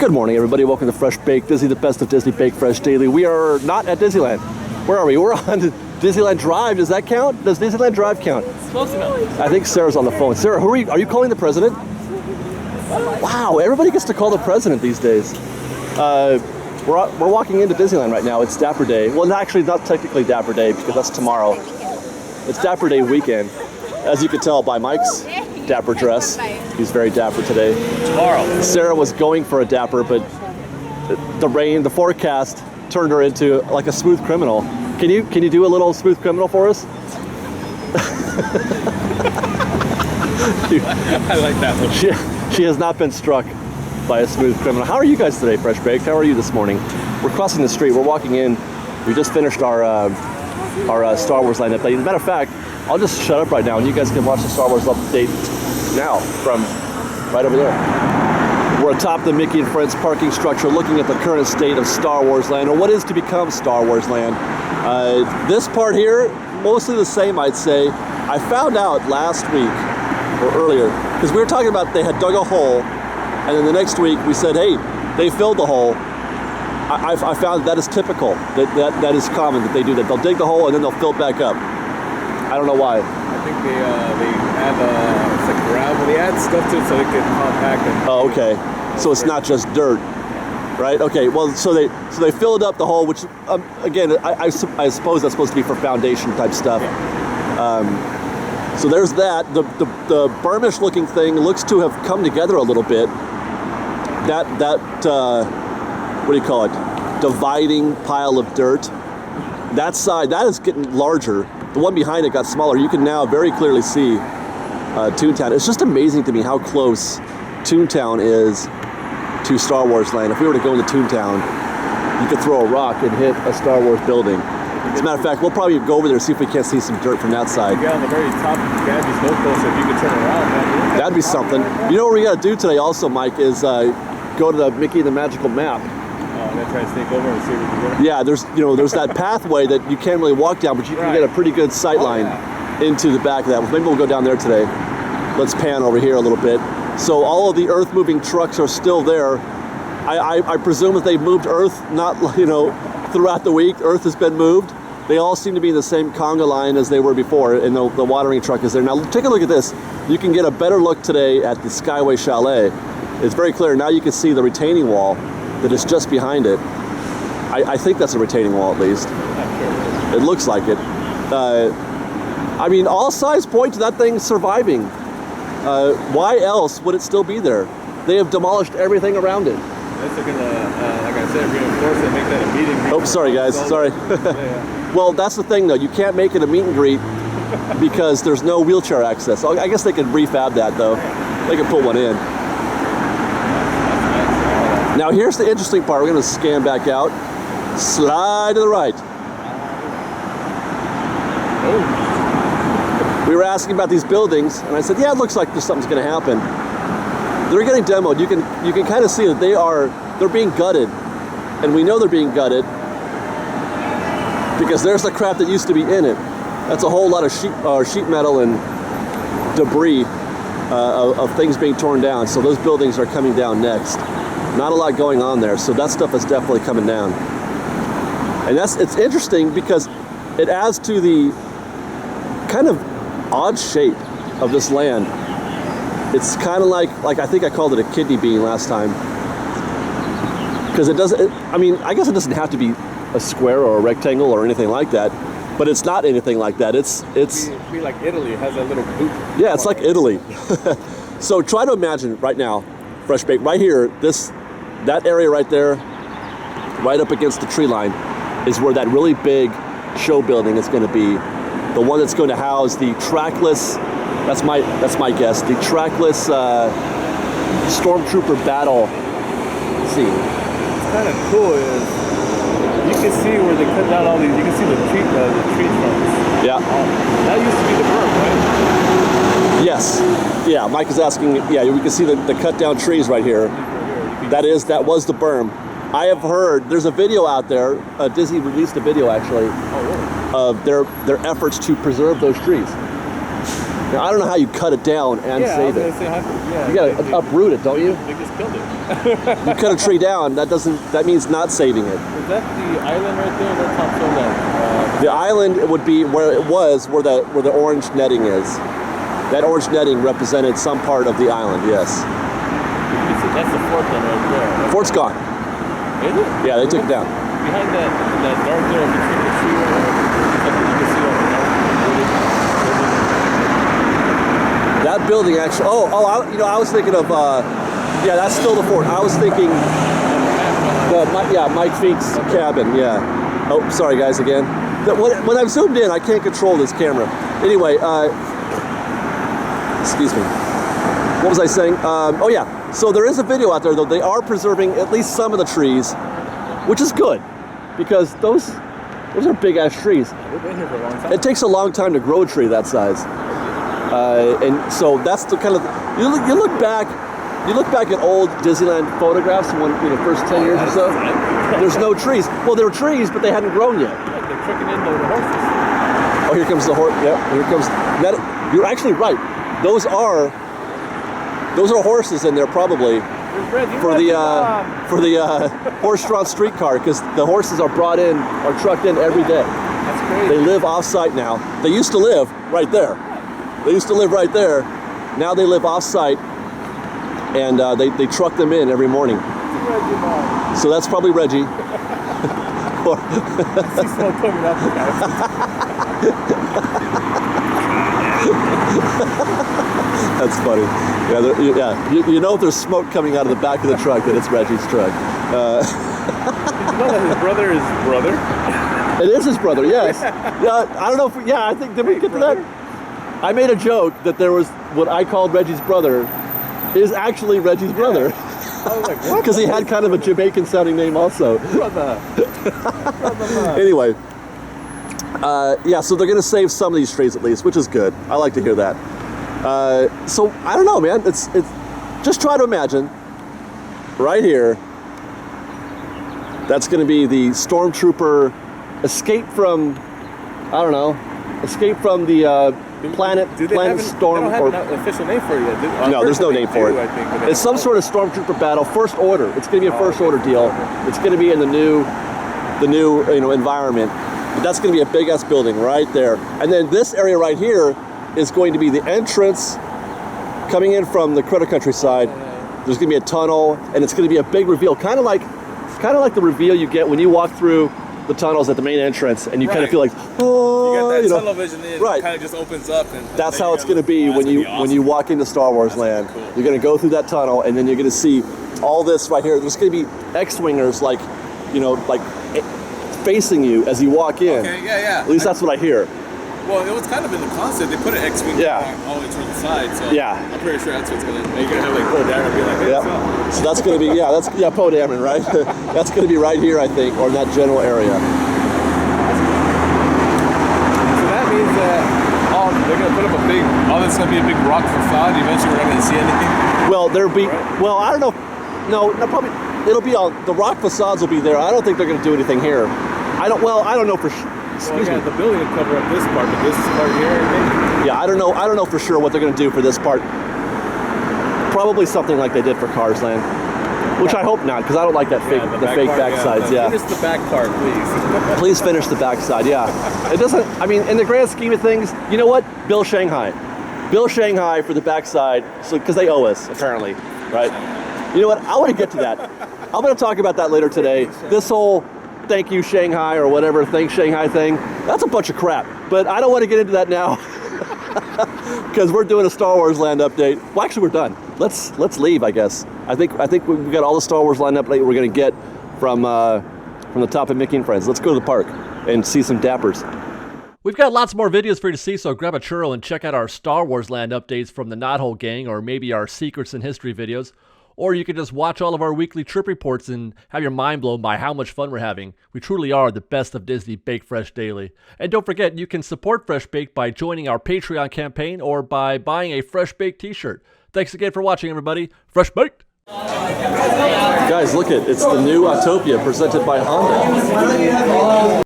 Good morning, everybody. Welcome to Fresh Baked Disney, the best of Disney Baked Fresh Daily. We are not at Disneyland. Where are we? We're on Disneyland Drive. Does that count? Does Disneyland Drive count? It's close enough. I think Sarah's on the phone. Sarah, who are you calling the president? Wow, everybody gets to call the president these days. We're walking into Disneyland right now. It's Dapper Day. Well, actually, not technically Dapper Day because that's tomorrow. It's Dapper Day weekend. As you can tell by Mike's dapper dress, he's very dapper today. Tomorrow. Sarah was going for a dapper, but the rain, the forecast turned her into like a smooth criminal. Can you do a little smooth criminal for us? I like that one. She has not been struck by a smooth criminal. How are you guys today, Fresh Baked? How are you this morning? We're crossing the street. We're walking in. We just finished our Star Wars line update. As a matter of fact, I'll just shut up right now and you guys can watch the Star Wars update now from right over there. We're atop the Mickey and Friends parking structure looking at the current state of Star Wars Land, or what is to become Star Wars Land. This part here, mostly the same, I'd say. I found out last week, or earlier, because we were talking about they had dug a hole, and then the next week we said, hey, they filled the hole. I found that is typical, that is common that they do that. They'll dig the hole and then they'll fill it back up. I don't know why. I think they add it's like gravel. They add stuff to it so it can compact. Oh, okay. So it's not just dirt, right? Okay. Well, so they fill it up the hole, which again, I suppose that's supposed to be for foundation type stuff. So there's that. The Burmish looking thing looks to have come together a little bit. That what do you call it? Dividing pile of dirt. That side, that is getting larger. The one behind it got smaller. You can now very clearly see Toontown. It's just amazing to me how close Toontown is to Star Wars Land. If we were to go into Toontown, you could throw a rock and hit a Star Wars building. As a matter of fact, we'll probably go over there and see if we can't see some dirt from that side. You get on the very top of Gabby's goal post, if you could turn around, man. That'd be something. You know what we got to do today also, Mike, is go to the Mickey and the Magical Map. I'm gonna try to sneak over and see if we can go. Yeah, there's that pathway that you can't really walk down, but you can get a pretty good sight line into the back of that. Maybe we'll go down there today. Let's pan over here a little bit. So all of the earth-moving trucks are still there. I presume that they've moved earth, not throughout the week. Earth has been moved. They all seem to be in the same conga line as they were before, and the watering truck is there. Now take a look at this. You can get a better look today at the Skyway Chalet. It's very clear. Now you can see the retaining wall that is just behind it. I think that's a retaining wall at least. It looks like it. I mean, all signs point to that thing surviving. Why else would it still be there? They have demolished everything around it. Unless they're gonna, like I said, reinforce it and make that a meet and greet. Oh, sorry guys, sorry. Yeah. Well, that's the thing though. You can't make it a meet and greet because there's no wheelchair access. I guess they could refab that though. They could put one in. Now here's the interesting part. We're going to scan back out. Slide to the right. Oh. We were asking about these buildings, and I said, yeah, it looks like something's going to happen. They're getting demoed. You can kind of see that they're being gutted, and we know they're being gutted because there's the crap that used to be in it. That's a whole lot of sheet metal and debris of things being torn down. So those buildings are coming down next. Not a lot going on there, so that stuff is definitely coming down. And it's interesting because it adds to the kind of odd shape of this land. It's kind of like I think I called it a kidney bean last time. Because I guess it doesn't have to be a square or a rectangle or anything like that, but it's not anything like that. It'd be like Italy. It has that little boot. Yeah, it's like Italy. So try to imagine right now, Fresh Baked, right here, that area right there, right up against the tree line, is where that really big show building is going to be. The one that's going to house the trackless, that's my guess, the trackless Stormtrooper battle scene. What's kind of cool is you can see where they cut down all these, you can see the tree trunks. Yeah. That used to be the berm, right? Yes. Yeah, Mike is asking, yeah, we can see the cut down trees right here. That was the berm. I have heard, there's a video out there, Disney released a video actually, of their efforts to preserve those trees. Now, I don't know how you cut it down and save it. You gotta uproot it, don't you? They just killed it. You cut a tree down, that means not saving it. Is that the island right there? That's not so that. The island would be where it was, where the orange netting is. That orange netting represented some part of the island, yes. That's the fort then right there. The fort's gone. Is it? Yeah, they took it down. Behind that dark there, between the tree right there, you can see over there. That building actually, I was thinking of, yeah, that's still the fort. I was thinking, Mike Feek's cabin, yeah. Oh, sorry guys again. When I'm zoomed in, I can't control this camera. Anyway, excuse me. What was I saying? Oh yeah, so there is a video out there though. They are preserving at least some of the trees, which is good, because those are big ass trees. We've been here for a long time. It takes a long time to grow a tree that size. And so that's the kind of, you look back at old Disneyland photographs when, first 10 years or so, there's no trees. Well, there were trees, but they hadn't grown yet. Yeah, they're tricking in the horses. Oh, here comes the horse. Yep, here comes, you're actually right. Those are horses in there probably for the horse-drawn streetcar, because the horses are brought in or trucked in every day. That's crazy. They live off-site now. They used to live right there. Now they live off-site, and they truck them in every morning. So that's probably Reggie. See smoke coming out the guy. That's funny. Yeah, you know if there's smoke coming out of the back of the truck, that it's Reggie's truck. Did you know that his brother is brother? It is his brother, yes. Yeah, I don't know if, I think, did we get to that? I made a joke that there was what I called Reggie's brother is actually Reggie's brother. I was like, what? Because he had kind of a Jamaican sounding name also. Brother. Anyway, so they're going to save some of these trees at least, which is good. I like to hear that. So I don't know, man. It's just try to imagine right here. That's going to be the stormtrooper escape from, the planet Storm. They don't have an official name for it yet. No, there's no name for it. I think, it's some sort of stormtrooper battle, first order. It's going to be a first order deal. It's going to be in the new environment. But that's going to be a big ass building right there. And then this area right here is going to be the entrance coming in from the Critter Countryside. There's going to be a tunnel, and it's going to be a big reveal, kind of like the reveal you get when you walk through the tunnels at the main entrance, and you kind of feel like, oh, you got that tunnel vision in, right? It kind of just opens up, and that's how it's going to be when you walk into Star Wars Land. Cool. You're going to go through that tunnel, and then you're going to see all this right here. There's going to be X-wingers like facing you as you walk in. Okay, yeah. At least that's what I hear. Well, it was kind of in the concept. They put an X-wing all the way to the side, so I'm pretty sure that's what's going to. You're going to have like Poe Dameron be like, hey, so that's going to be Poe Dameron, right? That's going to be right here, I think, or in that general area. So that means that they're going to put up all this going to be a big rock facade. Eventually, we're not going to see anything. Well, there'll be. Right? Well, I don't know. No, probably it'll be all the rock facades will be there. I don't think they're going to do anything here. I don't know for sure. Excuse me. The building will cover up this part, but this part here, I think. Yeah, I don't know for sure what they're going to do for this part. Probably something like they did for Cars Land, which I hope not, because I don't like that fake backsides. Yeah. Finish the back part, please. Please finish the backside. Yeah. It doesn't. I mean, in the grand scheme of things, you know what? Bill Shanghai for the backside, so because they owe us apparently, right? You know what? I want to get to that. I'm going to talk about that later today. This whole thank you Shanghai or whatever thanks Shanghai thing, that's a bunch of crap, but I don't want to get into that now because we're doing a Star Wars Land update. Well, actually we're done. Let's leave, I guess. I think we've got all the Star Wars Land update we're going to get from the top of Mickey and Friends. Let's go to the park and see some dappers. We've got lots more videos for you to see, so grab a churro and check out our Star Wars Land updates from the Knothole Gang, or maybe our Secrets in History videos. Or you can just watch all of our weekly trip reports and have your mind blown by how much fun we're having. We truly are the best of Disney Bake Fresh Daily. And don't forget, you can support Fresh Baked by joining our Patreon campaign or by buying a Fresh Baked t-shirt. Thanks again for watching, everybody. Fresh Baked! Guys, look it's the new Autopia presented by Honda.